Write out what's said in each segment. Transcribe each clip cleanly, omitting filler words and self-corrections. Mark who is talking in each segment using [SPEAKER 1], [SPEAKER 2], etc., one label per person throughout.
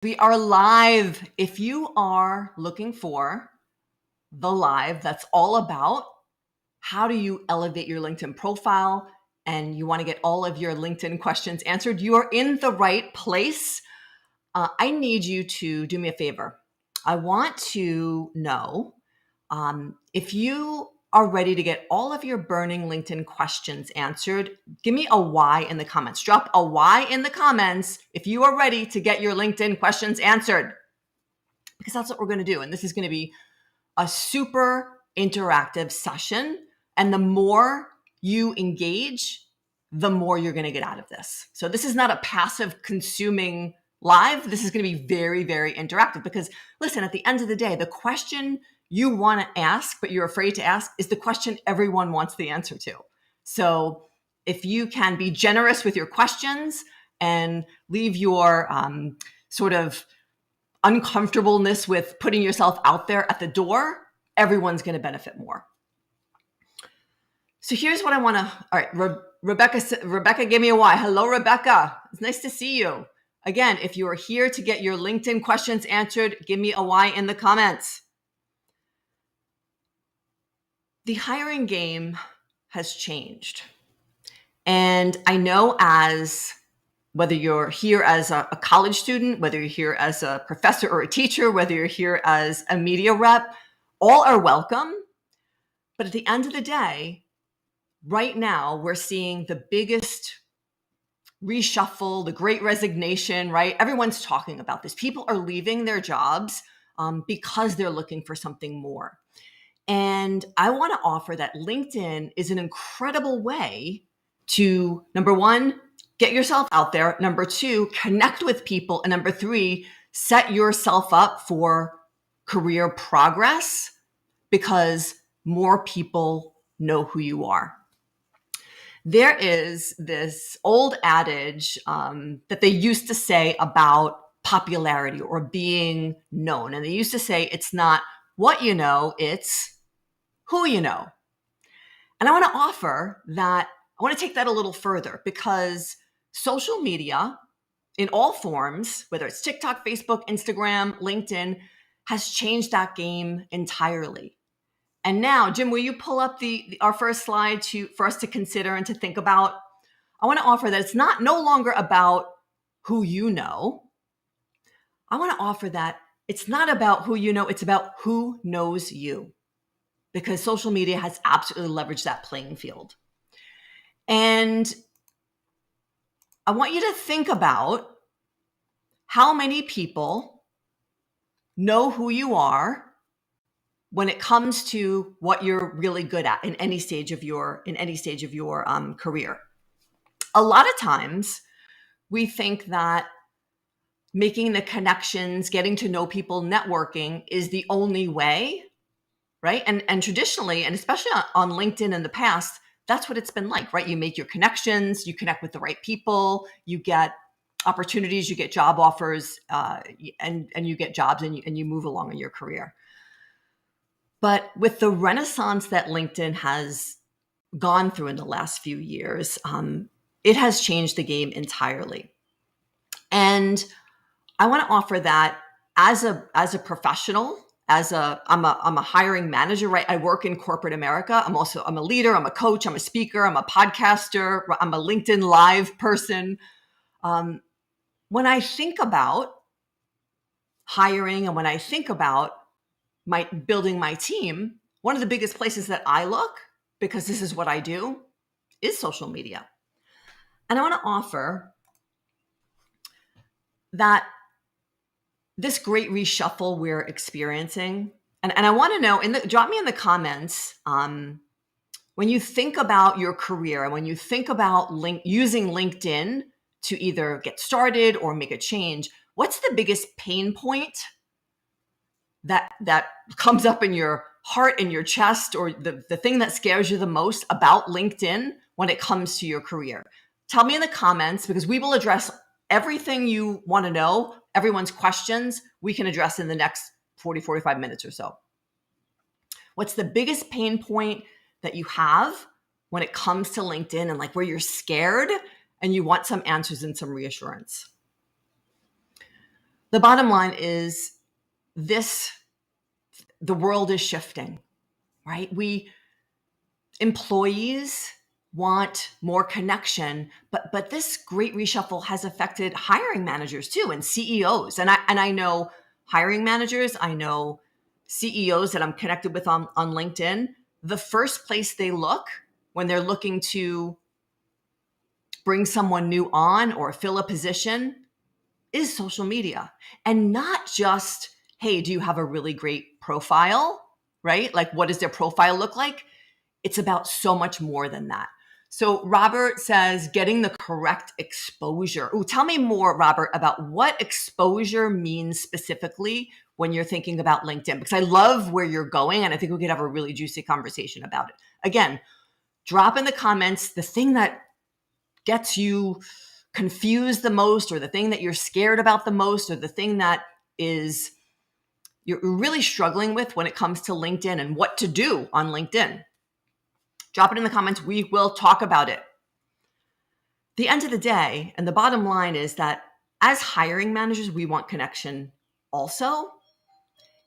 [SPEAKER 1] We are live. If you are looking for the live that's all about how do you elevate your LinkedIn profile and you want to get all of your LinkedIn questions answered, you are in the right place. I need you to do me a favor. I want to know if you are ready to get all of your burning LinkedIn questions answered. Give me a Y in the comments. Drop a Y in the comments if you are ready to get your LinkedIn questions answered, because that's what we're going to do. And this is going to be a super interactive session. And the more you engage, the more you're going to get out of this. So this is not a passive consuming live. This is going to be very, very interactive because listen, at the end of the day, the question you want to ask, but you're afraid to ask is the question everyone wants the answer to. So if you can be generous with your questions and leave your sort of uncomfortableness with putting yourself out there at the door, everyone's going to benefit more. So here's what I want to, all right, Rebecca gave me a Y. Hello, Rebecca. It's nice to see you. Again, if you are here to get your LinkedIn questions answered, give me a Y in the comments. The hiring game has changed. And I know whether you're here as a college student, whether you're here as a professor or a teacher, whether you're here as a media rep, all are welcome. But at the end of the day, right now, we're seeing the biggest reshuffle, the great resignation, right? Everyone's talking about this. People are leaving their jobs because they're looking for something more. And I want to offer that LinkedIn is an incredible way to, number one, get yourself out there. Number two, connect with people. And number three, set yourself up for career progress because more people know who you are. There is this old adage that they used to say about popularity or being known. And they used to say, it's not what you know, it's who you know. And I want to offer that, I want to take that a little further because social media in all forms, whether it's TikTok, Facebook, Instagram, LinkedIn, has changed that game entirely. And now, Jim, will you pull up our first slide for us to consider and to think about? I want to offer that it's no longer about who you know. I want to offer that it's not about who you know, it's about who knows you, because social media has absolutely leveraged that playing field. And I want you to think about how many people know who you are when it comes to what you're really good at in any stage of your career. A lot of times we think that making the connections, getting to know people, networking is the only way, right? And traditionally, and especially on LinkedIn in the past, that's what it's been like, right? You make your connections, you connect with the right people, you get opportunities, you get job offers, and you get jobs and you move along in your career. But with the renaissance that LinkedIn has gone through in the last few years, it has changed the game entirely. And I want to offer that as a professional, I'm a hiring manager, right? I work in corporate America. I'm a leader, I'm a coach, I'm a speaker, I'm a podcaster, I'm a LinkedIn Live person. When I think about hiring and when I think about building my team, one of the biggest places that I look, because this is what I do, is social media. And I want to offer that this great reshuffle we're experiencing, and I want to know, drop me in the comments, when you think about your career and when you think about using LinkedIn to either get started or make a change, what's the biggest pain point that comes up in your heart, in your chest, or the thing that scares you the most about LinkedIn when it comes to your career? Tell me in the comments, because we will address everything you want to know, everyone's questions we can address in the next 45 minutes or so. What's the biggest pain point that you have when it comes to LinkedIn and where you're scared and you want some answers and some reassurance? The bottom line is this, the world is shifting, right? Employees want more connection, but this great reshuffle has affected hiring managers too, and CEOs. And I know hiring managers, I know CEOs that I'm connected with on LinkedIn. The first place they look when they're looking to bring someone new on or fill a position is social media. And not just, hey, do you have a really great profile, right? Like, what does their profile look like? It's about so much more than that. So Robert says, getting the correct exposure. Ooh, tell me more, Robert, about what exposure means specifically when you're thinking about LinkedIn, because I love where you're going and I think we could have a really juicy conversation about it. Again, drop in the comments the thing that gets you confused the most, or the thing that you're scared about the most, or the thing that is you're really struggling with when it comes to LinkedIn and what to do on LinkedIn. Drop it in the comments. We will talk about it. The end of the day, and the bottom line is that as hiring managers, we want connection also.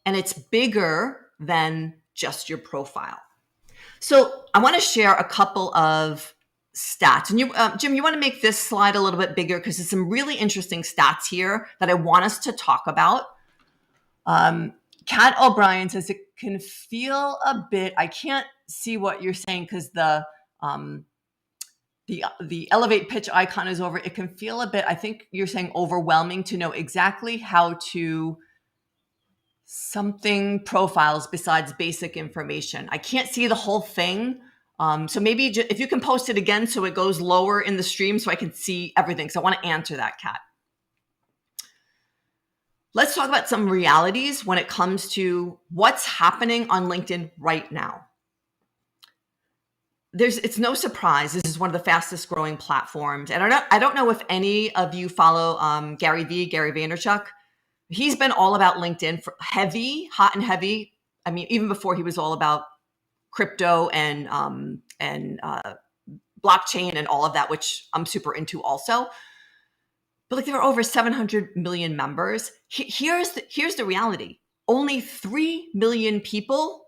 [SPEAKER 1] And it's bigger than just your profile. So I want to share a couple of stats. And you, Jim, you want to make this slide a little bit bigger because there's some really interesting stats here that I want us to talk about. Kat O'Brien says it can feel a bit, I can't see what you're saying because the elevate pitch icon is over. It can feel a bit, I think you're saying overwhelming to know exactly how to something profiles besides basic information. I can't see the whole thing. So maybe if you can post it again so it goes lower in the stream so I can see everything. So I want to answer that, Kat. Let's talk about some realities when it comes to what's happening on LinkedIn right now. It's no surprise. This is one of the fastest growing platforms. And I don't know if any of you follow Gary Vaynerchuk. He's been all about LinkedIn for hot and heavy. I mean, even before he was all about crypto and blockchain and all of that, which I'm super into also. But like, there are over 700 million members. Here's the reality. Only 3 million people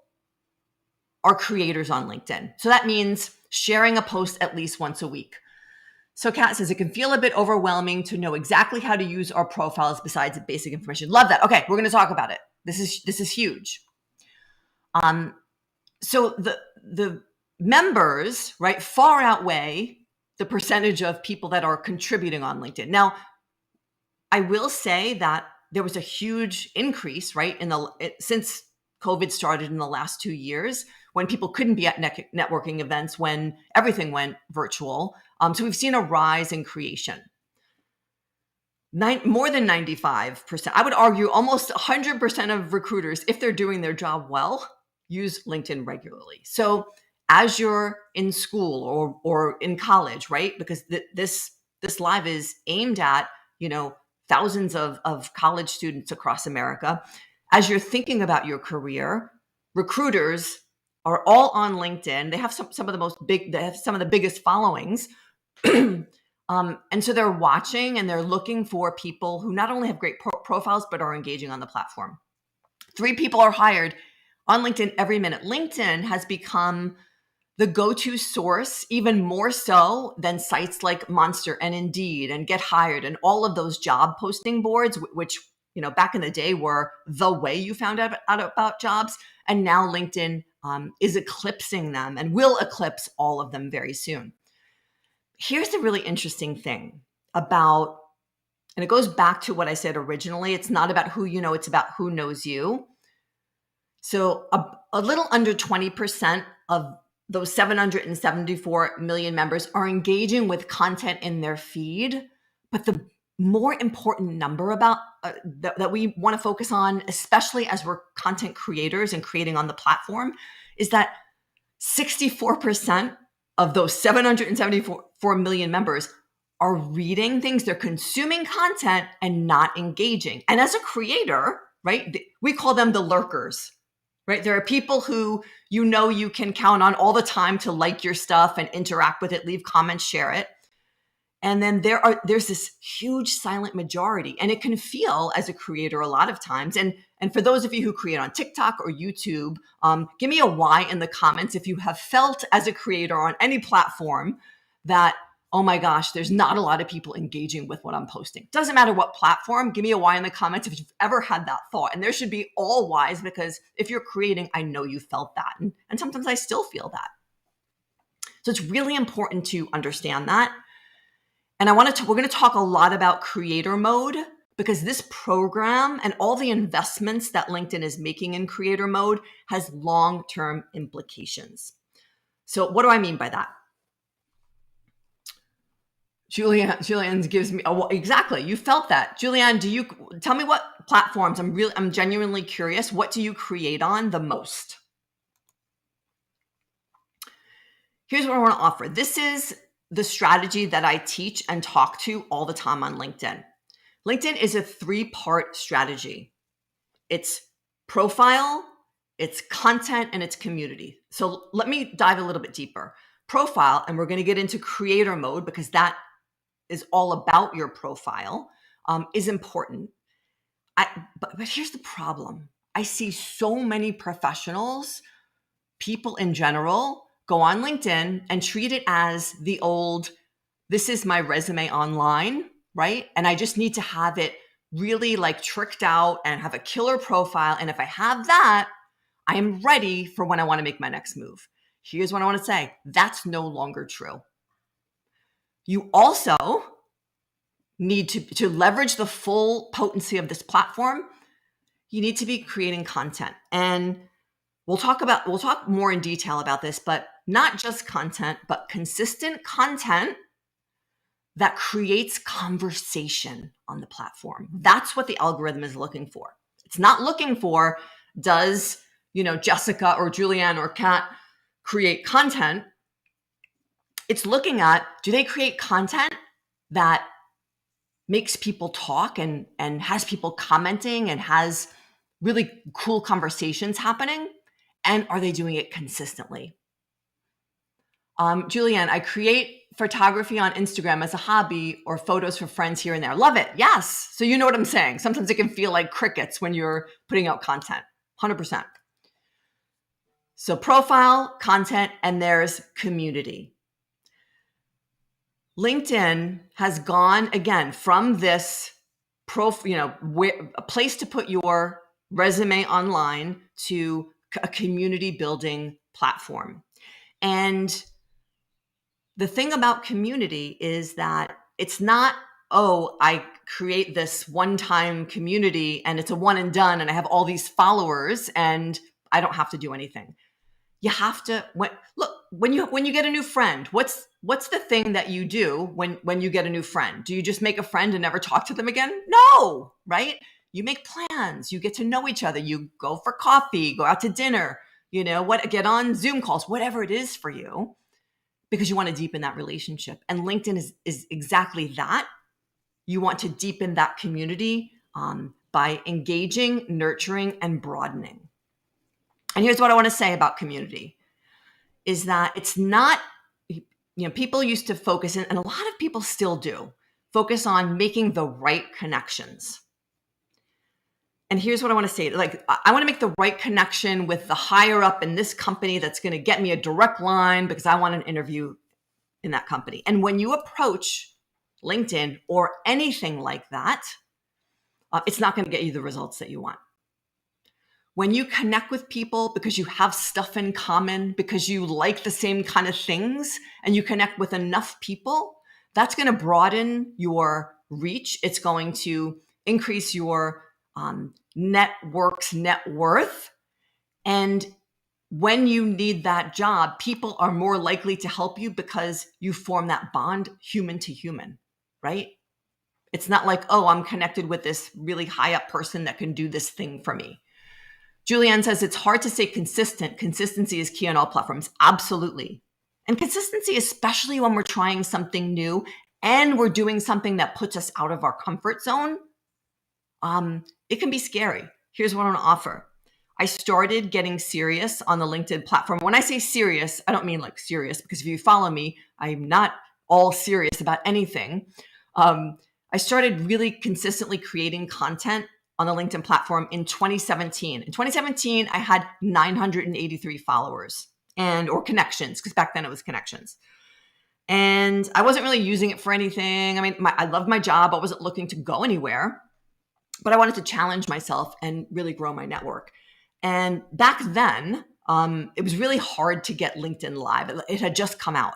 [SPEAKER 1] are creators on LinkedIn. So that means sharing a post at least once a week. So Kat says, it can feel a bit overwhelming to know exactly how to use our profiles besides the basic information. Love that. Okay, we're going to talk about it. This is huge. So the members, right, far outweigh the percentage of people that are contributing on LinkedIn. Now, I will say that there was a huge increase, right, since COVID started in the last 2 years, when people couldn't be at networking events, when everything went virtual. So we've seen a rise in creation. More than 95%, I would argue almost 100% of recruiters, if they're doing their job well, use LinkedIn regularly. So as you're in school or in college, right? Because this live is aimed at, thousands of college students across America. As you're thinking about your career, recruiters are all on LinkedIn. They have some of the biggest followings. And so they're watching and they're looking for people who not only have great profiles, but are engaging on the platform. 3 people are hired on LinkedIn every minute. LinkedIn has become the go-to source, even more so than sites like Monster and Indeed and Get Hired and all of those job posting boards, which, back in the day were the way you found out about jobs. And now LinkedIn is eclipsing them and will eclipse all of them very soon. Here's the really interesting thing about, and it goes back to what I said originally, it's not about who you know, it's about who knows you. So a little under 20% of those 774 million members are engaging with content in their feed. But the more important number about that we want to focus on, especially as we're content creators and creating on the platform, is that 64% of those 774 million members are reading things, they're consuming content and not engaging. And as a creator, right, we call them the lurkers. Right? There are people who you can count on all the time to like your stuff and interact with it, leave comments, share it. And then there's this huge silent majority, and it can feel as a creator a lot of times. And for those of you who create on TikTok or YouTube, give me a why in the comments if you have felt as a creator on any platform that, oh my gosh, there's not a lot of people engaging with what I'm posting. Doesn't matter what platform, give me a why in the comments if you've ever had that thought. And there should be all whys, because if you're creating, I know you felt that. And sometimes I still feel that. So it's really important to understand that. And we're going to talk a lot about creator mode, because this program and all the investments that LinkedIn is making in creator mode has long-term implications. So what do I mean by that? Julianne gives me exactly. You felt that. Julianne, do you tell me what platforms? I'm genuinely curious. What do you create on the most? Here's what I want to offer. This is the strategy that I teach and talk to all the time on LinkedIn. LinkedIn is a 3-part strategy. It's profile, it's content, and it's community. So let me dive a little bit deeper. Profile, and we're going to get into creator mode, because that is all about your profile, is important. But here's the problem. I see so many professionals, people in general, go on LinkedIn and treat it as the old, this is my resume online, right? And I just need to have it really like tricked out and have a killer profile. And if I have that, I am ready for when I want to make my next move. Here's what I want to say. That's no longer true. You also need to leverage the full potency of this platform. You need to be creating content. And we'll talk more in detail about this, but not just content, but consistent content that creates conversation on the platform. That's what the algorithm is looking for. It's not looking for, does, Jessica or Julianne or Kat create content? It's looking at, do they create content that makes people talk and has people commenting and has really cool conversations happening? And are they doing it consistently? Julianne, I create photography on Instagram as a hobby or photos for friends here and there. Love it. Yes. So you know what I'm saying. Sometimes it can feel like crickets when you're putting out content. 100%. So profile, content, and there's community. LinkedIn has gone again from this a place to put your resume online to a community building platform. And the thing about community is that it's not, oh, I create this one-time community and it's a one and done and I have all these followers and I don't have to do anything. You have to, when you get a new friend, what's the thing that you do when you get a new friend? Do you just make a friend and never talk to them again? No, right? You make plans, you get to know each other, you go for coffee, go out to dinner, get on Zoom calls, whatever it is for you, because you want to deepen that relationship. And LinkedIn is exactly that. You want to deepen that community by engaging, nurturing, and broadening. And here's what I want to say about community is that it's not, people used to focus, and a lot of people still do, focus on making the right connections. And here's what I want to say. I want to make the right connection with the higher up in this company that's going to get me a direct line because I want an interview in that company. And when you approach LinkedIn or anything like that, it's not going to get you the results that you want. When you connect with people because you have stuff in common, because you like the same kind of things, and you connect with enough people, that's going to broaden your reach. It's going to increase your network's net worth. And when you need that job, people are more likely to help you because you form that bond human to human, right? It's not like, oh, I'm connected with this really high up person that can do this thing for me. Julianne says it's hard to stay consistent. Consistency is key on all platforms. Absolutely. And consistency, especially when we're trying something new and we're doing something that puts us out of our comfort zone, it can be scary. Here's what I want to offer. I started getting serious on the LinkedIn platform. When I say serious, I don't mean like serious, because if you follow me, I'm not all serious about anything, I started really consistently creating content on the LinkedIn platform in 2017. In 2017, I had 983 followers or connections, because back then it was connections. And I wasn't really using it for anything. I mean, I loved my job. I wasn't looking to go anywhere, but I wanted to challenge myself and really grow my network. And back then, it was really hard to get LinkedIn Live. It had just come out.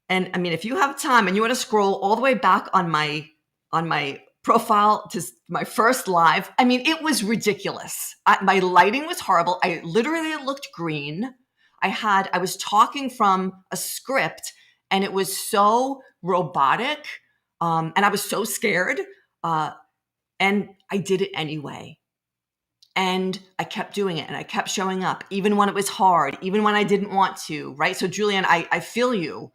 [SPEAKER 1] And I mean, if you have time and you want to scroll all the way back on my profile to my first live, I mean, it was ridiculous. My lighting was horrible. I literally looked green. I was talking from a script, and it was so robotic, and I was so scared, and I did it anyway. And I kept doing it, and I kept showing up, even when it was hard, even when I didn't want to, right? So Julianne, I feel you.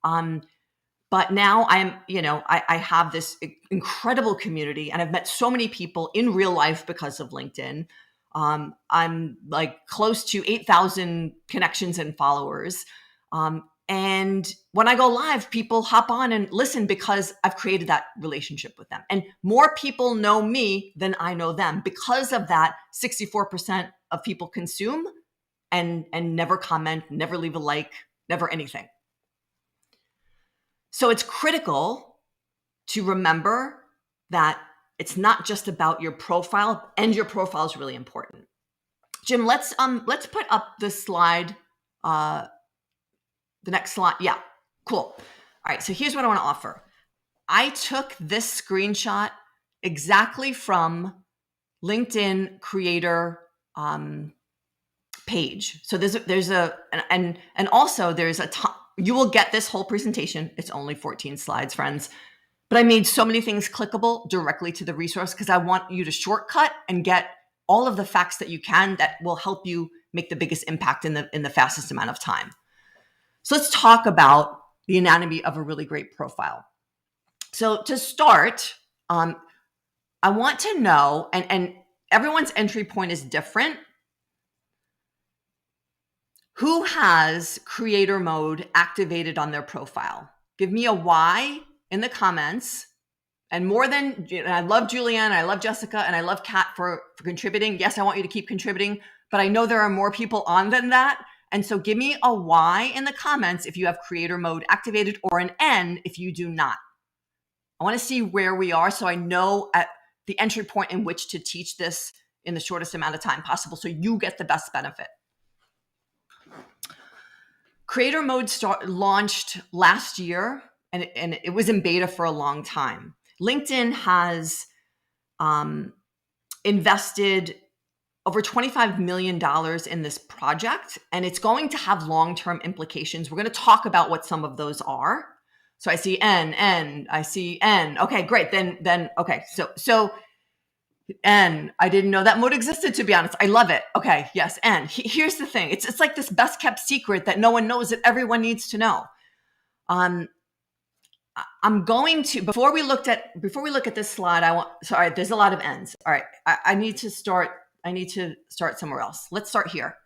[SPEAKER 1] But now I have this incredible community, and I've met so many people in real life because of LinkedIn. I'm like close to 8,000 connections and followers. And when I go live, people hop on and listen because I've created that relationship with them. And more people know me than I know them. Because of that, 64% of people consume and never comment, never leave a like, never anything. So it's critical to remember that it's not just about your profile, and your profile is really important. Jim, let's put up the slide, the next slide. Yeah, cool. All right, so here's what I want to offer. I took this screenshot exactly from LinkedIn creator page. So and also there's you will get this whole presentation. It's only 14 slides, friends. But I made so many things clickable directly to the resource because I want you to shortcut and get all of the facts that you can that will help you make the biggest impact in the fastest amount of time. So let's talk about the anatomy of a really great profile. So to start, I want to know, and everyone's entry point is different, who has creator mode activated on their profile? Give me a Y in the comments. And I love Julianne, I love Jessica, and I love Kat for contributing. Yes, I want you to keep contributing, but I know there are more people on than that. And so give me a Y in the comments if you have creator mode activated, or an N if you do not. I want to see where we are so I know at the entry point in which to teach this in the shortest amount of time possible so you get the best benefit. Creator mode launched last year, and it was in beta for a long time. LinkedIn has invested over $25 million in this project, and it's going to have long-term implications. We're going to talk about what some of those are. So I see N, I see N. Okay, great. Then okay. So N, I didn't know that mode existed, to be honest. I love it. Okay, yes, N. Here's the thing. It's like this best kept secret that no one knows that everyone needs to know. I'm going to, before we look at this slide, there's a lot of N's. All right, I need to start somewhere else. Let's start here.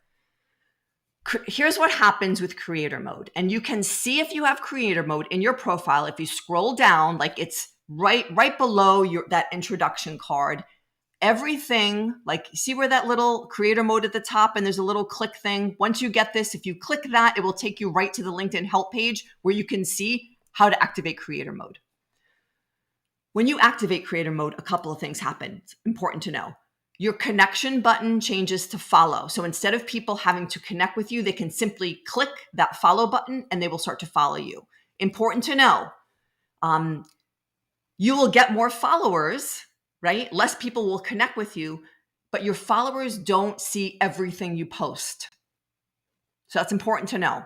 [SPEAKER 1] Here's what happens with creator mode. And you can see if you have creator mode in your profile, if you scroll down, like it's right below that introduction card. Everything, like, see where that little creator mode at the top and there's a little click thing. Once you get this, if you click that, it will take you right to the LinkedIn help page where you can see how to activate creator mode. When you activate creator mode, a couple of things happen. It's important to know. Your connection button changes to follow. So instead of people having to connect with you, they can simply click that follow button and they will start to follow you. Important to know. You will get more followers, right? Less people will connect with you, but your followers don't see everything you post. So that's important to know.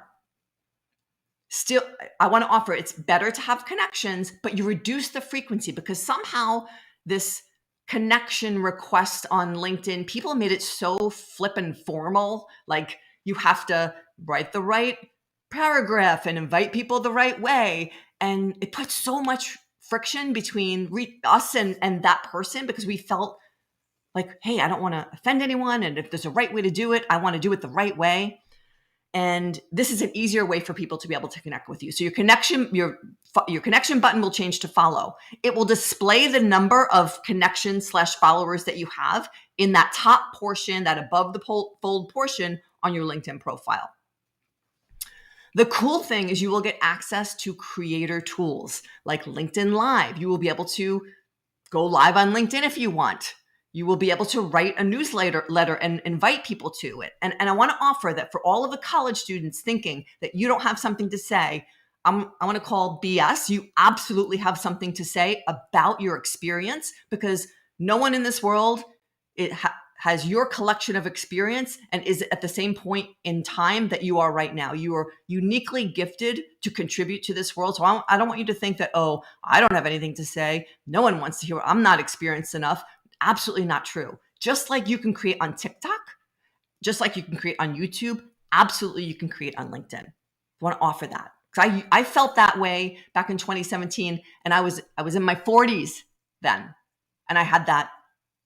[SPEAKER 1] Still, I want to offer, it's better to have connections, but you reduce the frequency because somehow this connection request on LinkedIn, people made it so flippin' formal. Like you have to write the right paragraph and invite people the right way. And it puts so much friction between us and that person because we felt like, hey, I don't want to offend anyone. And if there's a right way to do it, I want to do it the right way. And this is an easier way for people to be able to connect with you. So your connection button will change to follow. It will display the number of connections/followers that you have in that top portion, that above the fold portion on your LinkedIn profile. The cool thing is you will get access to creator tools like LinkedIn Live. You will be able to go live on LinkedIn if you want. You will be able to write a newsletter and invite people to it. And I want to offer that for all of the college students thinking that you don't have something to say, I want to call BS. You absolutely have something to say about your experience, because no one in this world has your collection of experience and is at the same point in time that you are right now. You are uniquely gifted to contribute to this world. So I don't want you to think that, oh, I don't have anything to say. No one wants to hear. I'm not experienced enough. Absolutely not true. Just like you can create on TikTok, just like you can create on YouTube, absolutely you can create on LinkedIn. I want to offer that. Because I felt that way back in 2017, and I was in my 40s then, and I had that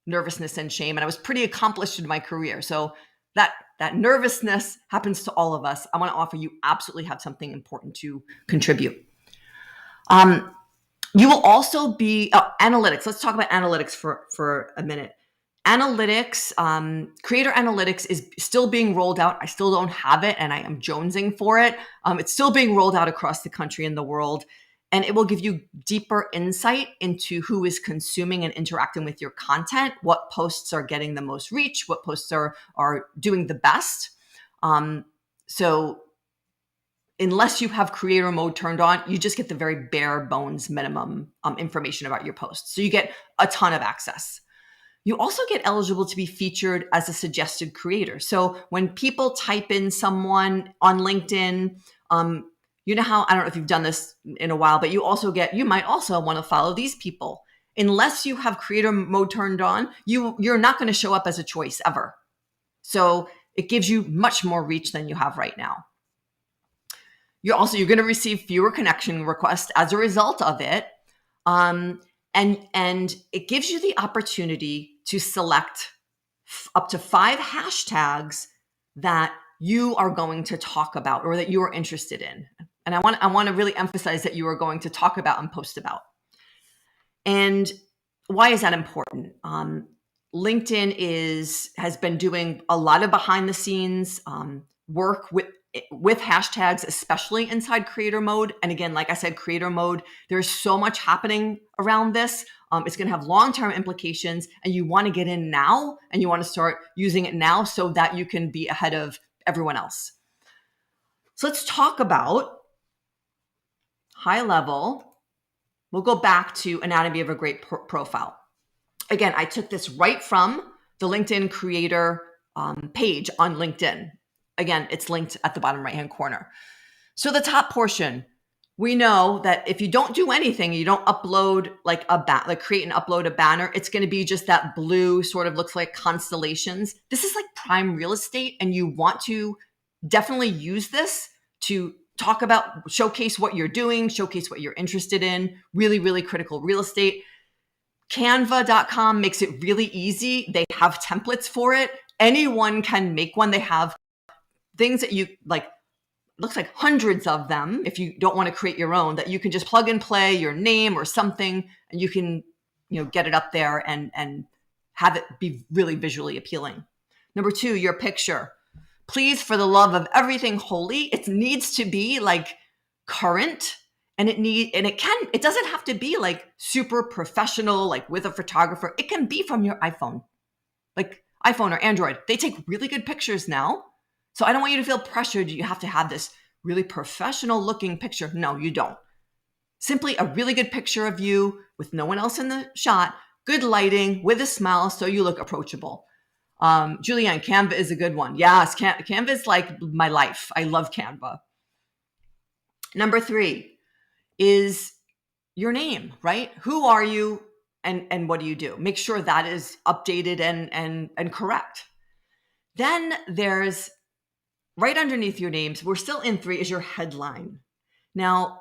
[SPEAKER 1] nervousness and shame, and I was pretty accomplished in my career. So that nervousness happens to all of us. I want to offer you absolutely have something important to contribute. You will also be analytics. Let's talk about analytics for a minute. Analytics, creator analytics is still being rolled out. I still don't have it, and I am jonesing for it. It's still being rolled out across the country and the world, and it will give you deeper insight into who is consuming and interacting with your content, what posts are getting the most reach, what posts are doing the best. So unless you have creator mode turned on, you just get the very bare bones minimum information about your posts. So you get a ton of access. You also get eligible to be featured as a suggested creator. So when people type in someone on LinkedIn, you know how, I don't know if you've done this in a while, but you might also want to follow these people. Unless you have creator mode turned on, you're not going to show up as a choice ever. So it gives you much more reach than you have right now. You're going to receive fewer connection requests as a result of it. And it gives you the opportunity to select up to 5 hashtags that you are going to talk about or that you are interested in. And I want to really emphasize that you are going to talk about and post about. And why is that important? LinkedIn has been doing a lot of behind the scenes work with hashtags, especially inside creator mode. And again, like I said, creator mode, there's so much happening around this. It's going to have long-term implications, and you want to get in now, and you want to start using it now so that you can be ahead of everyone else. So let's talk about high level. We'll go back to anatomy of a great profile. Again, I took this right from the LinkedIn creator page on LinkedIn. Again, it's linked at the bottom right-hand corner. So the top portion, we know that if you don't do anything, you don't upload create and upload a banner, it's going to be just that blue sort of looks like constellations. This is like prime real estate, and you want to definitely use this to talk about, showcase what you're doing, showcase what you're interested in. Really, really critical real estate. Canva.com makes it really easy. They have templates for it. Anyone can make one. They have things that you like, looks like hundreds of them if you don't want to create your own, that you can just plug and play your name or something, and you can get it up there and have it be really visually appealing. Number 2, your picture. Please, for the love of everything holy, it needs to be like current, and it doesn't have to be like super professional, like with a photographer. It can be from your iPhone, like iPhone or Android. They take really good pictures now. So I don't want you to feel pressured. You have to have this really professional looking picture. No, you don't. Simply a really good picture of you with no one else in the shot, good lighting, with a smile, so you look approachable. Julianne, Canva is a good one. Yes, Canva is like my life. I love Canva. Number 3 is your name, right? Who are you and what do you do? Make sure that is updated and correct. Then there's right underneath your names, we're still in 3, is your headline. Now,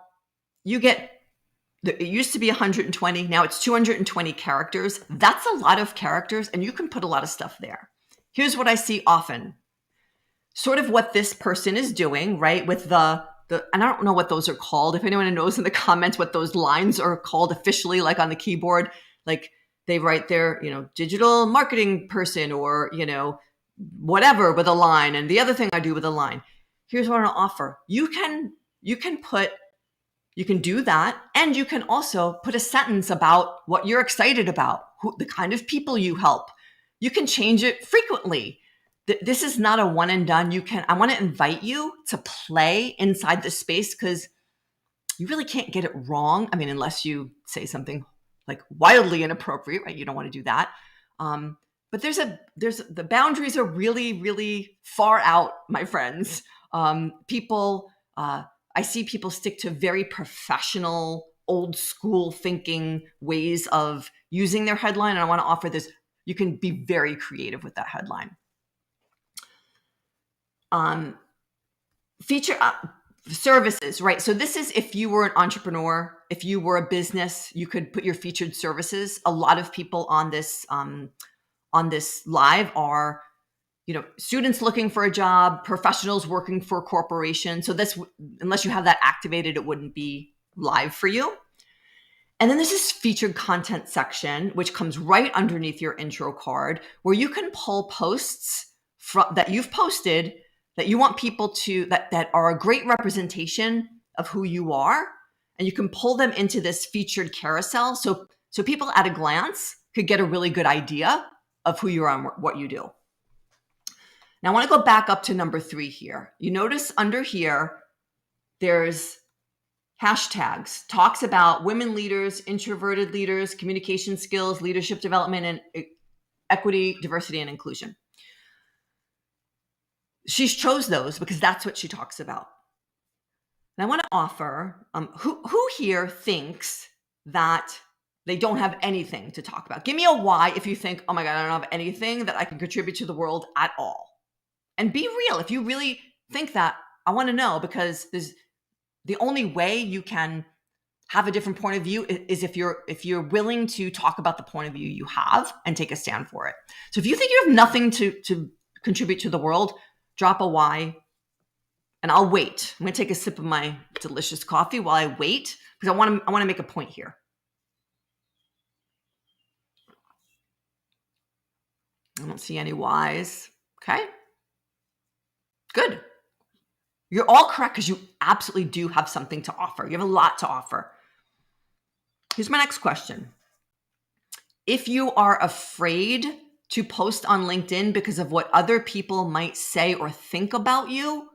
[SPEAKER 1] it used to be 120, now it's 220 characters. That's a lot of characters, and you can put a lot of stuff there. Here's what I see often. sort of what this person is doing, right? With and I don't know what those are called. If anyone knows in the comments what those lines are called officially, like on the keyboard, like they write their, digital marketing person or, whatever with a line. And the other thing I do with a line, here's what I want to offer. You can do that. And you can also put a sentence about what you're excited about, the kind of people you help. You can change it frequently. This is not a one and done. I want to invite you to play inside the space because you really can't get it wrong. I mean, unless you say something like wildly inappropriate, right? You don't want to do that. But the boundaries are really, really far out, my friends. I see people stick to very professional, old school thinking ways of using their headline. And I want to offer this. You can be very creative with that headline. Feature services, right? So this is if you were an entrepreneur, if you were a business, you could put your featured services. A lot of people on this live are, students looking for a job, professionals working for a corporation. So this, unless you have that activated, it wouldn't be live for you. And then this is featured content section, which comes right underneath your intro card, where you can pull posts that you've posted that you want people to, that are a great representation of who you are. And you can pull them into this featured carousel. So people at a glance could get a really good idea of who you are and what you do. Now I want to go back up to number 3 here. You notice under here, there's hashtags, talks about women leaders, introverted leaders, communication skills, leadership development, and equity, diversity, and inclusion. She chose those because that's what she talks about. And I want to offer, who here thinks that they don't have anything to talk about? Give me a why if you think, oh my God, I don't have anything that I can contribute to the world at all. And be real. If you really think that, I want to know, because the only way you can have a different point of view is if you're willing to talk about the point of view you have and take a stand for it. So if you think you have nothing to contribute to the world, drop a why, and I'll wait. I'm going to take a sip of my delicious coffee while I wait because I want to make a point here. I don't see any whys. Okay. Good. You're all correct because you absolutely do have something to offer. You have a lot to offer. Here's my next question. If you are afraid to post on LinkedIn because of what other people might say or think about you,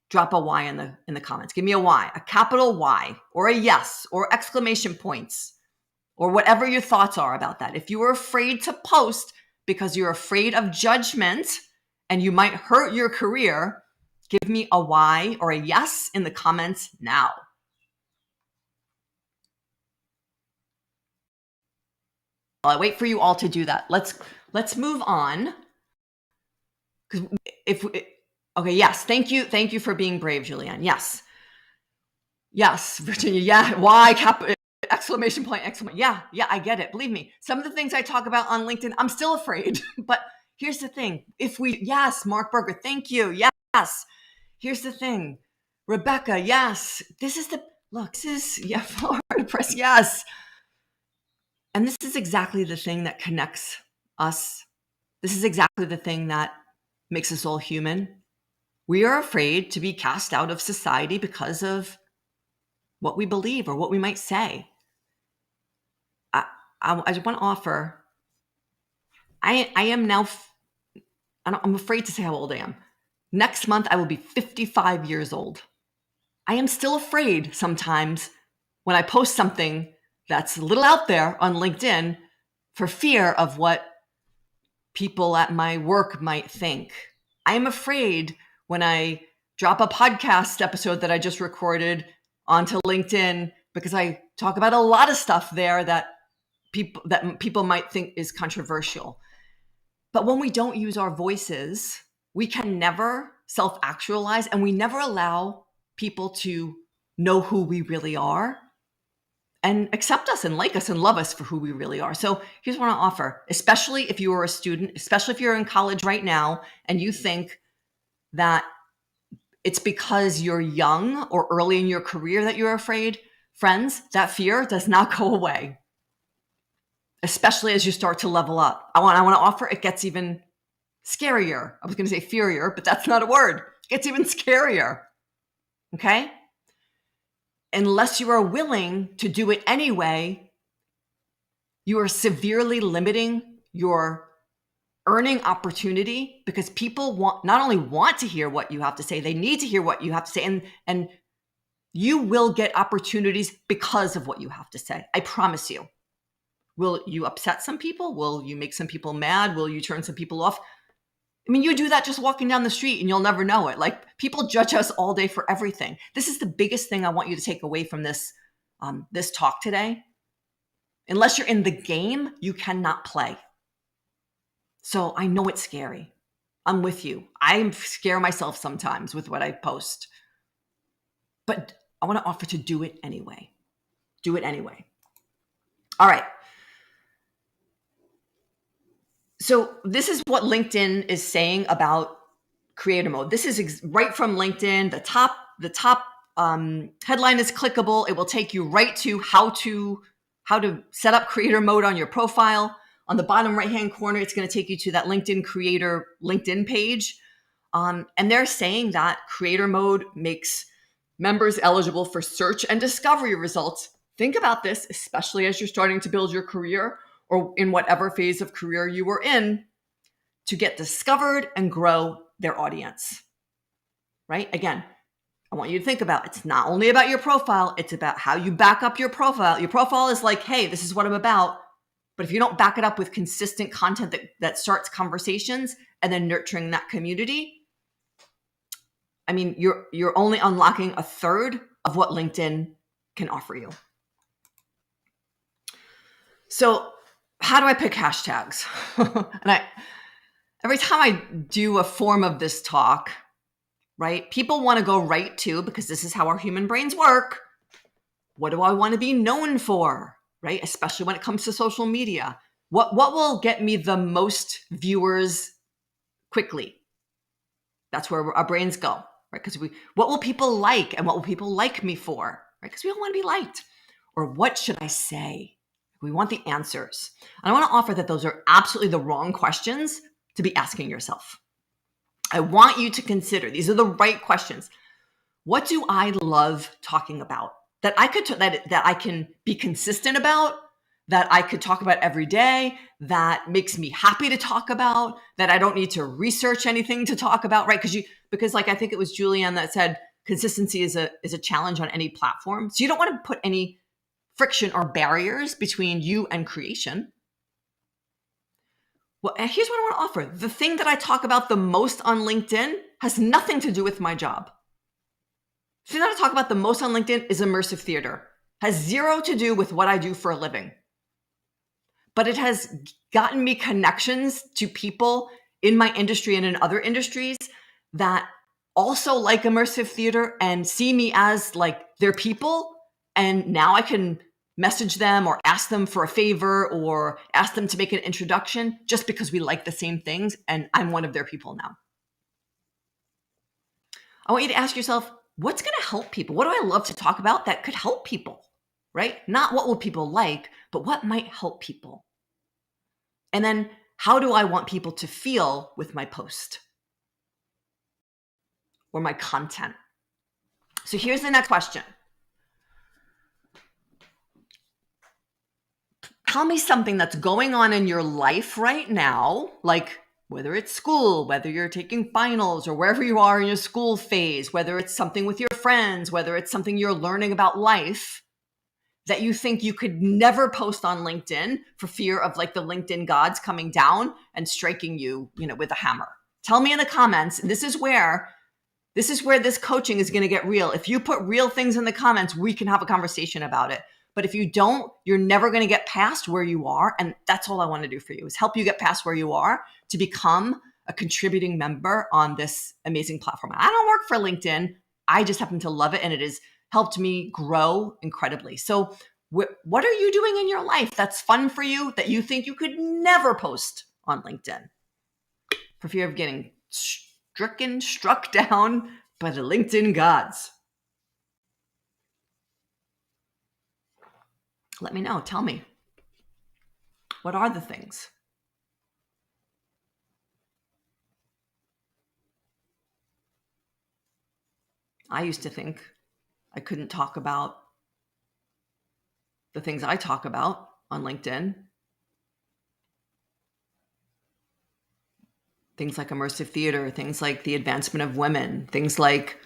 [SPEAKER 1] drop a Y in the comments. Give me a Y, a capital Y, or a yes, or exclamation points, or whatever your thoughts are about that. If you are afraid to post because you're afraid of judgment and you might hurt your career, give me a Y or a yes in the comments now. While I wait for you all to do that, let's move on. Okay, yes, thank you for being brave, Julianne. Yes, Virginia. Yeah, why exclamation point, exclamation. Yeah, I get it. Believe me, some of the things I talk about on LinkedIn, I'm still afraid. But here's the thing: yes, Mark Berger, thank you. Yes, here's the thing, Rebecca. Yes, this is Florida Press. Yes, and this is exactly the thing that connects us. This is exactly the thing that makes us all human. We are afraid to be cast out of society because of what we believe or what we might say. I just want to offer, I am now, I'm afraid to say how old I am. Next month, I will be 55 years old. I am still afraid sometimes when I post something that's a little out there on LinkedIn for fear of what people at my work might think. I am afraid when I drop a podcast episode that I just recorded onto LinkedIn because I talk about a lot of stuff there that people might think is controversial. But when we don't use our voices, we can never self-actualize, and we never allow people to know who we really are and accept us and like us and love us for who we really are. So here's what I offer, especially if you are a student, especially if you're in college right now and you think that it's because you're young or early in your career that you're afraid. Friends, that fear does not go away, especially as you start to level up. I want to offer it gets even scarier. I was going to say fearier, but that's not a word. It gets even scarier. Okay? Unless you are willing to do it anyway, you are severely limiting your earning opportunity, because people not only want to hear what you have to say, they need to hear what you have to say. And you will get opportunities because of what you have to say. I promise you. Will you upset some people? Will you make some people mad? Will you turn some people off? I mean, you do that just walking down the street and you'll never know it. Like, people judge us all day for everything. This is the biggest thing I want you to take away from this talk today. Unless you're in the game, you cannot play. So I know it's scary. I'm with you. I scare myself sometimes with what I post. But I want to offer to do it anyway. Do it anyway. All right. So this is what LinkedIn is saying about creator mode. This is right from LinkedIn. The top headline is clickable. It will take you right to how to set up creator mode on your profile. On the bottom right-hand corner, it's going to take you to that LinkedIn creator LinkedIn page. And they're saying that creator mode makes members eligible for search and discovery results. Think about this, especially as you're starting to build your career or in whatever phase of career you were in, to get discovered and grow their audience, right? Again, I want you to think about, it's not only about your profile, it's about how you back up your profile. Your profile is like, hey, this is what I'm about. But if you don't back it up with consistent content that starts conversations and then nurturing that community, I mean, you're only unlocking a third of what LinkedIn can offer you. So how do I pick hashtags? And every time I do a form of this talk, right, people want to go right to, because this is how our human brains work, what do I want to be known for, right? Especially when it comes to social media. What will get me the most viewers quickly? That's where our brains go, right? Because what will people like and what will people like me for, right? Because we all want to be liked. Or what should I say? We want the answers. And I want to offer that those are absolutely the wrong questions to be asking yourself. I want you to consider, these are the right questions. What do I love talking about that I could that I can be consistent about, that I could talk about every day, that makes me happy to talk about, that I don't need to research anything to talk about, right? Because like, I think it was Julianne that said consistency is a challenge on any platform. So you don't want to put any friction or barriers between you and creation. Well, here's what I want to offer. The thing that I talk about the most on LinkedIn has nothing to do with my job. The thing that I talk about the most on LinkedIn is immersive theater. Has zero to do with what I do for a living. But it has gotten me connections to people in my industry and in other industries that also like immersive theater and see me as like their people. And now I can message them or ask them for a favor or ask them to make an introduction just because we like the same things and I'm one of their people now. I want you to ask yourself, what's going to help people? What do I love to talk about that could help people, right? Not what will people like, but what might help people? And then how do I want people to feel with my post or my content? So here's the next question. Tell me something that's going on in your life right now, like whether it's school, whether you're taking finals or wherever you are in your school phase, whether it's something with your friends, whether it's something you're learning about life that you think you could never post on LinkedIn for fear of like the LinkedIn gods coming down and striking you, with a hammer. Tell me in the comments. This is where this coaching is going to get real. If you put real things in the comments, we can have a conversation about it. But if you don't, you're never going to get past where you are. And that's all I want to do for you is help you get past where you are to become a contributing member on this amazing platform. I don't work for LinkedIn. I just happen to love it. And it has helped me grow incredibly. So what are you doing in your life that's fun for you that you think you could never post on LinkedIn for fear of getting struck down by the LinkedIn gods? Let me know. Tell me. What are the things? I used to think I couldn't talk about the things I talk about on LinkedIn. Things like immersive theater, things like the advancement of women, things like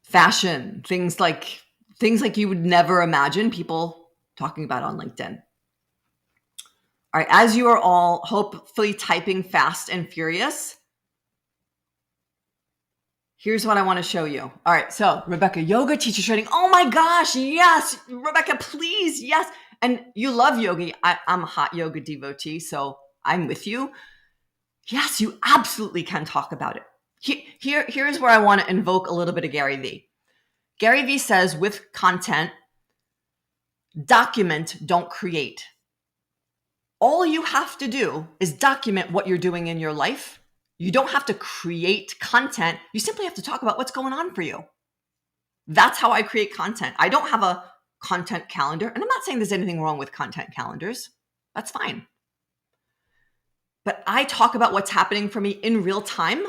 [SPEAKER 1] fashion, things like you would never imagine people talking about on LinkedIn. All right, as you are all hopefully typing fast and furious, here's what I want to show you. All right, so Rebecca, yoga teacher training. Oh my gosh, yes, Rebecca, please, yes. And you love yoga. I'm a hot yoga devotee, so I'm with you. Yes, you absolutely can talk about it. Here's where I want to invoke a little bit of Gary Vee. Gary Vee says with content, document, don't create. All you have to do is document what you're doing in your life. You don't have to create content. You simply have to talk about what's going on for you. That's how I create content. I don't have a content calendar, and I'm not saying there's anything wrong with content calendars. That's fine. But I talk about what's happening for me in real time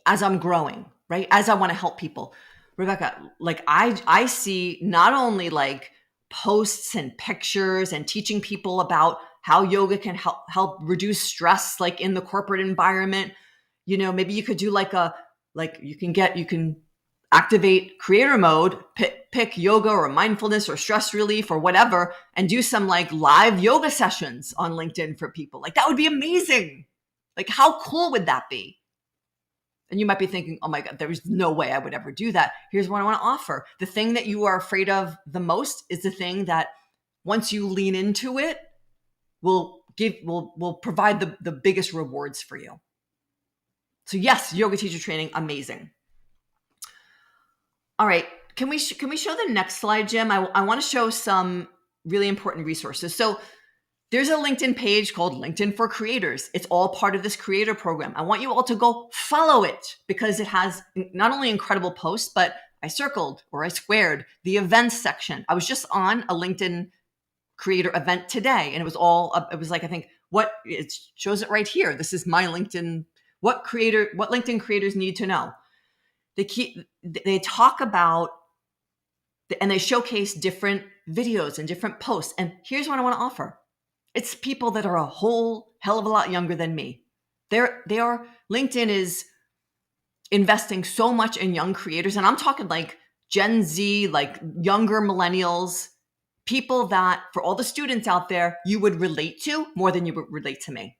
[SPEAKER 1] as I'm growing, right? As I want to help people. Rebecca, like I see not only like posts and pictures and teaching people about how yoga can help reduce stress, like in the corporate environment. You know, maybe you could do you can activate creator mode, pick yoga or mindfulness or stress relief or whatever, and do some like live yoga sessions on LinkedIn for people. Like that would be amazing. Like how cool would that be? And you might be thinking, oh my God, there is no way I would ever do that. Here's what I want to offer. The thing that you are afraid of the most is the thing that once you lean into it, will provide the biggest rewards for you. So yes, yoga teacher training, amazing. All right, can we show the next slide, Jim? I want to show some really important resources. So there's a LinkedIn page called LinkedIn for Creators. It's all part of this creator program. I want you all to go follow it because it has not only incredible posts, but I circled or I squared the events section. I was just on a LinkedIn creator event today, and it was like, I think it shows it right here. This is my LinkedIn. What LinkedIn creators need to know. They talk about and they showcase different videos and different posts. And here's what I want to offer. It's people that are a whole hell of a lot younger than me. LinkedIn is investing so much in young creators. And I'm talking like Gen Z, like younger millennials, people that for all the students out there, you would relate to more than you would relate to me.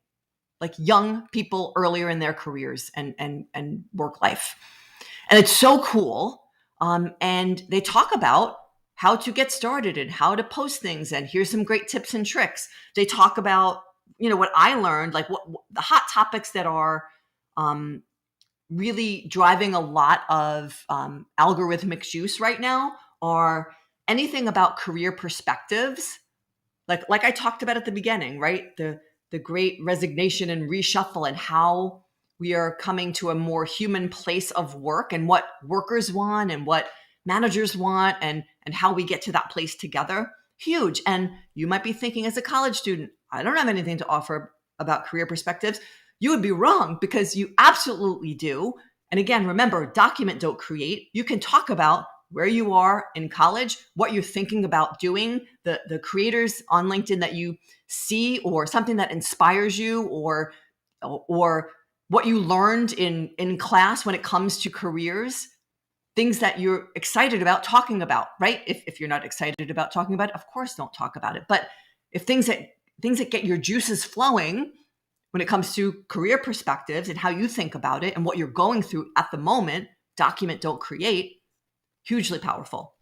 [SPEAKER 1] Like young people earlier in their careers and work life. And it's so cool. And they talk about how to get started and how to post things. And here's some great tips and tricks. They talk about, what I learned, like what the hot topics that are really driving a lot of algorithmic use right now are anything about career perspectives. Like I talked about at the beginning, right? The great resignation and reshuffle and how we are coming to a more human place of work and what workers want and what managers want and how we get to that place together. Huge. And you might be thinking as a college student, I don't have anything to offer about career perspectives. You would be wrong because you absolutely do. And again, remember, document, don't create. You can talk about where you are in college, what you're thinking about doing, the creators on LinkedIn that you see, or something that inspires you, or what you learned in class when it comes to careers, things that you're excited about talking about, right? If you're not excited about talking about it, of course, don't talk about it. But if things that get your juices flowing when it comes to career perspectives and how you think about it and what you're going through at the moment, document, don't create, hugely powerful.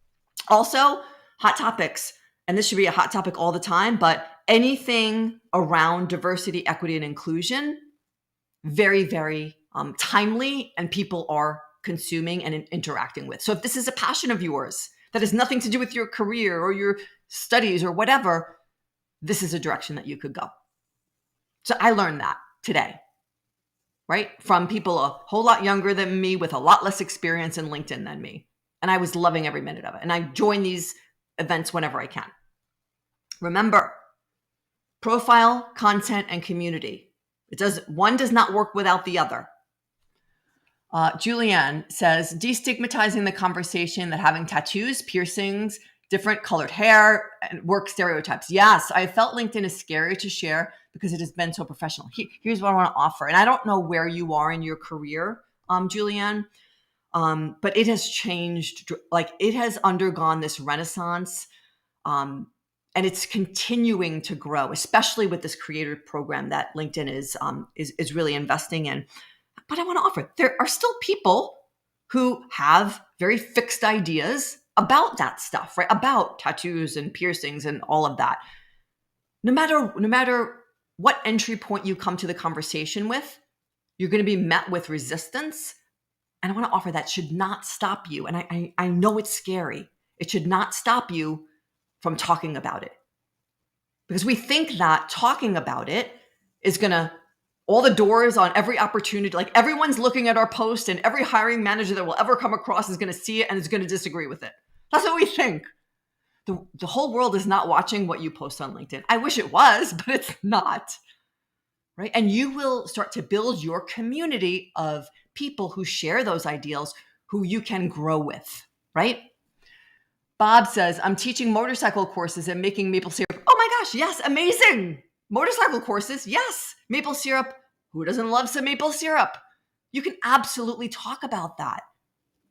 [SPEAKER 1] Also, hot topics. And this should be a hot topic all the time, but anything around diversity, equity, and inclusion, very, very timely, and people are consuming and interacting with. So if this is a passion of yours that has nothing to do with your career or your studies or whatever, this is a direction that you could go. So I learned that today, right? From people a whole lot younger than me with a lot less experience in LinkedIn than me. And I was loving every minute of it. And I join these events whenever I can. Remember, profile, content, and community. One does not work without the other. Julianne says, destigmatizing the conversation that having tattoos, piercings, different colored hair, and work stereotypes. Yes, I felt LinkedIn is scary to share because it has been so professional. Here's what I want to offer. And I don't know where you are in your career, Julianne, but it has changed. Like, it has undergone this renaissance, and it's continuing to grow, especially with this creator program that LinkedIn is really investing in. But I want to offer, there are still people who have very fixed ideas about that stuff, right? About tattoos and piercings and all of that. No matter what entry point you come to the conversation with, you're going to be met with resistance. And I want to offer that should not stop you. And I know it's scary. It should not stop you from talking about it. Because we think that talking about it is going to all the doors on every opportunity, like everyone's looking at our post and every hiring manager that will ever come across is going to see it and is going to disagree with it. That's what we think. The whole world is not watching what you post on LinkedIn. I wish it was, but it's not, right? And you will start to build your community of people who share those ideals, who you can grow with, right? Bob says, I'm teaching motorcycle courses and making maple syrup. Oh my gosh, yes, amazing. Motorcycle courses, yes. Maple syrup. Who doesn't love some maple syrup? You can absolutely talk about that.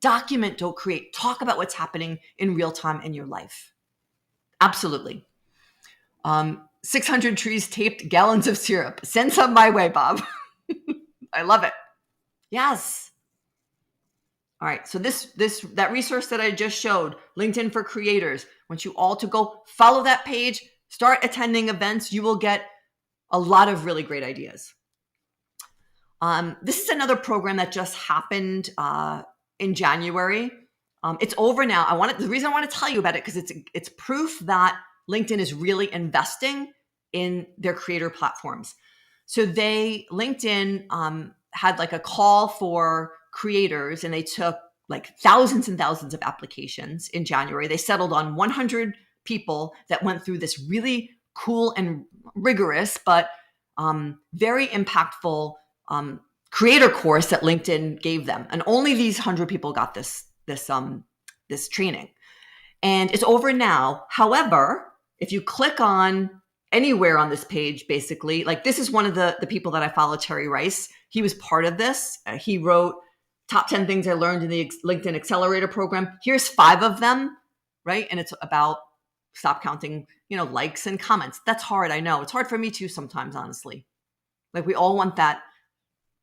[SPEAKER 1] Document, don't create. Talk about what's happening in real time in your life. Absolutely. 600 trees taped, gallons of syrup. Send some my way, Bob. I love it. Yes. All right. So that resource that I just showed, LinkedIn for Creators, I want you all to go follow that page, start attending events. You will get a lot of really great ideas. This is another program that just happened in January. It's over now. The reason I want to tell you about it because it's proof that LinkedIn is really investing in their creator platforms. So LinkedIn had like a call for creators, and they took like thousands and thousands of applications in January. They settled on 100 people that went through this really cool and rigorous, but very impactful creator course that LinkedIn gave them. And only these 100 people got this training. And it's over now. However, if you click on anywhere on this page, basically, like this is one of the people that I follow, Terry Rice. He was part of this. He wrote top 10 things I learned in the LinkedIn Accelerator program. Here's 5 of them, right? And it's about stop counting, likes and comments. That's hard. I know. It's hard for me too sometimes, honestly. Like we all want that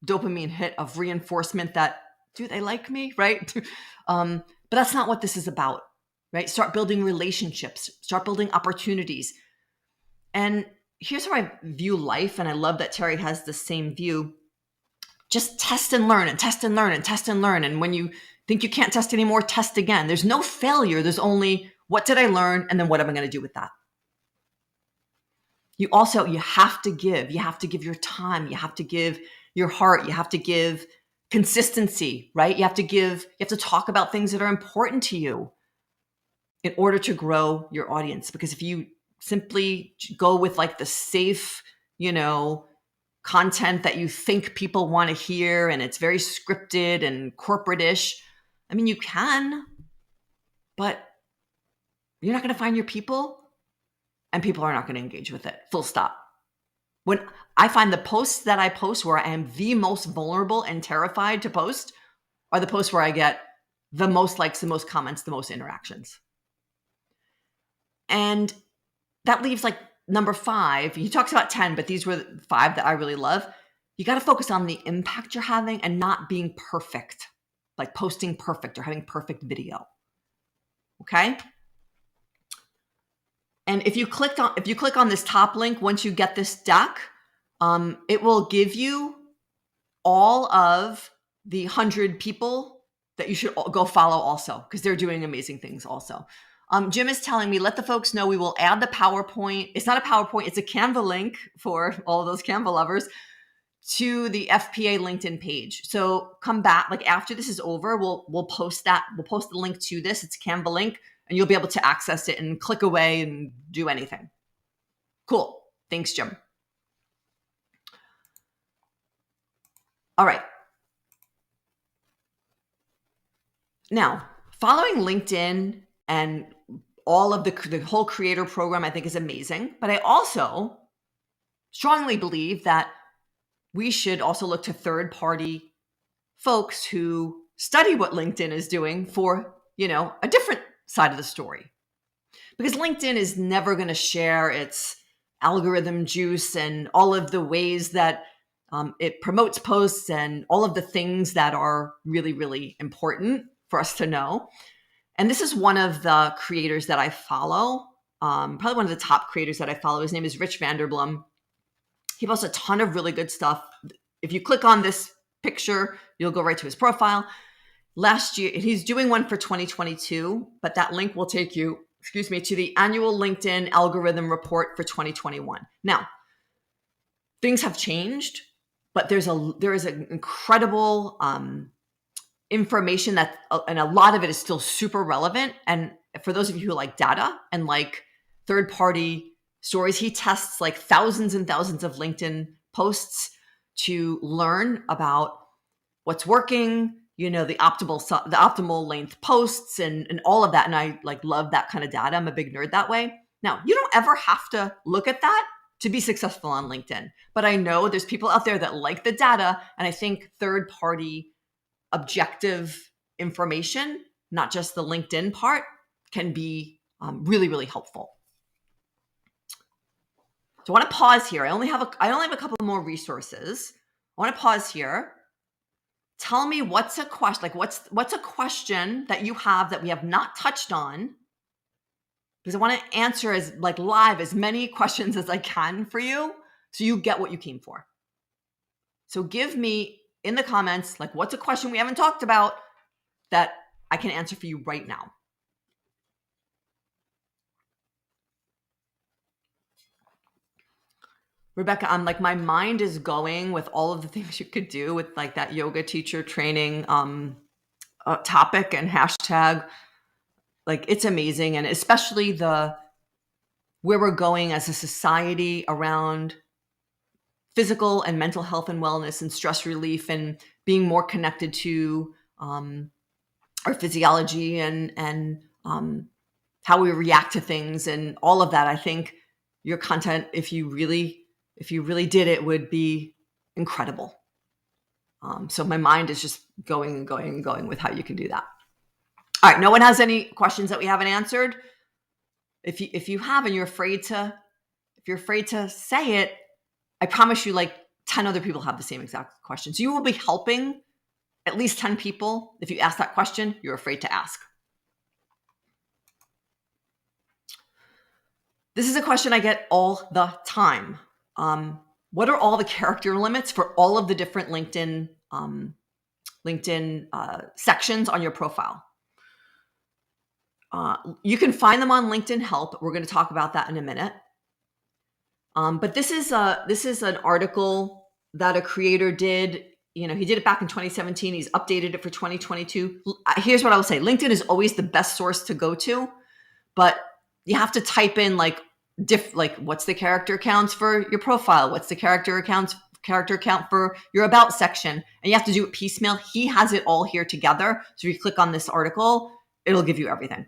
[SPEAKER 1] dopamine hit of reinforcement that, do they like me, right? But that's not what this is about, right? Start building relationships, start building opportunities. And here's how I view life. And I love that Terry has the same view. Just test and learn and test and learn and test and learn. And when you think you can't test anymore, test again. There's no failure. There's only, what did I learn? And then what am I going to do with that? You have to give. You have to give your time. You have to give your heart. You have to give consistency, right? You have to talk about things that are important to you in order to grow your audience. Because if you simply go with like the safe, content that you think people want to hear, and it's very scripted and corporate-ish, I mean, you can, but you're not going to find your people, and people are not going to engage with it. Full stop. When I find the posts that I post where I am the most vulnerable and terrified to post are the posts where I get the most likes, the most comments, the most interactions. And that leaves like number 5. He talks about 10, but these were the 5 that I really love. You got to focus on the impact you're having and not being perfect, like posting perfect or having perfect video. Okay. And if you click on this top link, once you get this deck, it will give you all of the 100 people that you should go follow also, because they're doing amazing things also. Jim is telling me, let the folks know we will add the PowerPoint. It's not a PowerPoint, it's a Canva link for all of those Canva lovers to the FPA LinkedIn page. So come back, like after this is over, we'll post that. We'll post the link to this. It's a Canva link, and you'll be able to access it and click away and do anything. Cool. Thanks, Jim. All right. Now, following LinkedIn and all of the whole creator program, I think is amazing. But I also strongly believe that we should also look to third-party folks who study what LinkedIn is doing for, a different side of the story. Because LinkedIn is never going to share its algorithm juice and all of the ways that it promotes posts and all of the things that are really, really important for us to know. And this is one of the creators that I follow, probably one of the top creators that I follow. His name is Rich Vanderblom. He posts a ton of really good stuff. If you click on this picture, you'll go right to his profile. Last year, he's doing one for 2022, but that link will take you, to the annual LinkedIn algorithm report for 2021. Now, things have changed, but there is an incredible information that, and a lot of it is still super relevant. And for those of you who like data and like third-party stories, he tests like thousands and thousands of LinkedIn posts to learn about what's working, the optimal length posts and all of that. And I love that kind of data. I'm a big nerd that way. Now, you don't ever have to look at that to be successful on LinkedIn, but I know there's people out there that like the data. And I think third-party objective information, not just the LinkedIn part, can be really, really helpful. So I want to pause here. I only have a couple more resources. I want to pause here. Tell me what's a question, what's a question that you have that we have not touched on, because I want to answer live as many questions as I can for you so you get what you came for. So give me in the comments, what's a question we haven't talked about that I can answer for you right now. Rebecca, I'm my mind is going with all of the things you could do with that yoga teacher training topic and hashtag. It's amazing. And especially where we're going as a society around physical and mental health and wellness and stress relief and being more connected to our physiology and how we react to things and all of that. I think your content, if you really did it, would be incredible. So my mind is just going and going and going with how you can do that. All right. No one has any questions that we haven't answered. If you have and you're afraid to say it, I promise you 10 other people have the same exact question. So you will be helping at least 10 people if you ask that question you're afraid to ask. This is a question I get all the time. What are all the character limits for all of the different LinkedIn sections on your profile? You can find them on LinkedIn Help. We're going to talk about that in a minute. But this is an article that a creator did. He did it back in 2017. He's updated it for 2022. Here's what I will say. LinkedIn is always the best source to go to, but you have to type in what's the character counts for your profile? What's the character count for your about section? And you have to do it piecemeal. He has it all here together. So if you click on this article, it'll give you everything.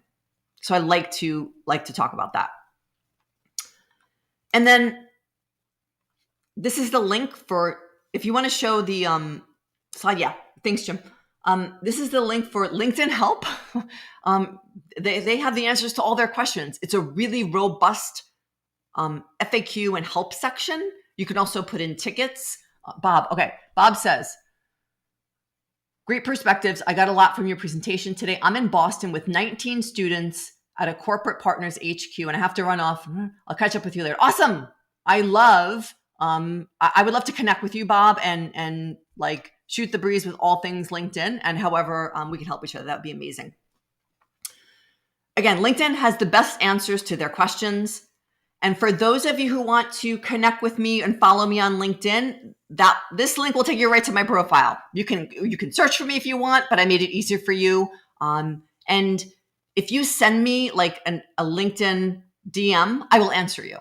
[SPEAKER 1] So I like to talk about that. And then this is the link for, if you want to show the slide. Yeah, thanks, Jim. This is the link for LinkedIn Help. They have the answers to all their questions. It's a really robust FAQ and help section. You can also put in tickets. Bob says, great perspectives. I got a lot from your presentation today. I'm in Boston with 19 students at a corporate partners HQ, and I have to run off. I'll catch up with you later. Awesome. I would love to connect with you, Bob, and shoot the breeze with all things LinkedIn, and however we can help each other. That would be amazing. Again, LinkedIn has the best answers to their questions. And for those of you who want to connect with me and follow me on LinkedIn, that this link will take you right to my profile. You can search for me if you want, but I made it easier for you. And if you send me like a LinkedIn DM, I will answer you.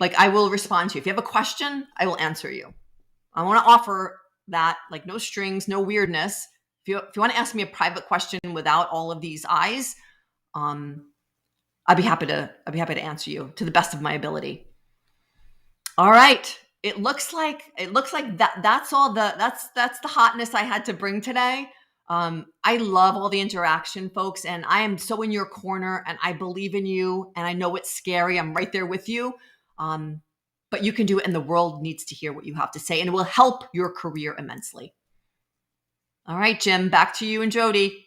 [SPEAKER 1] Like I will respond to you. If you have a question, I will answer you. I want to offer that, like no strings, no weirdness. If you want to ask me a private question without all of these eyes, I'd be happy to answer you to the best of my ability. All right. It looks like that's the hotness I had to bring today. I love all the interaction, folks, and I am so in your corner, and I believe in you, and I know it's scary. I'm right there with you. But you can do it, and the world needs to hear what you have to say, and it will help your career immensely. All right, Jim, back to you and Jody.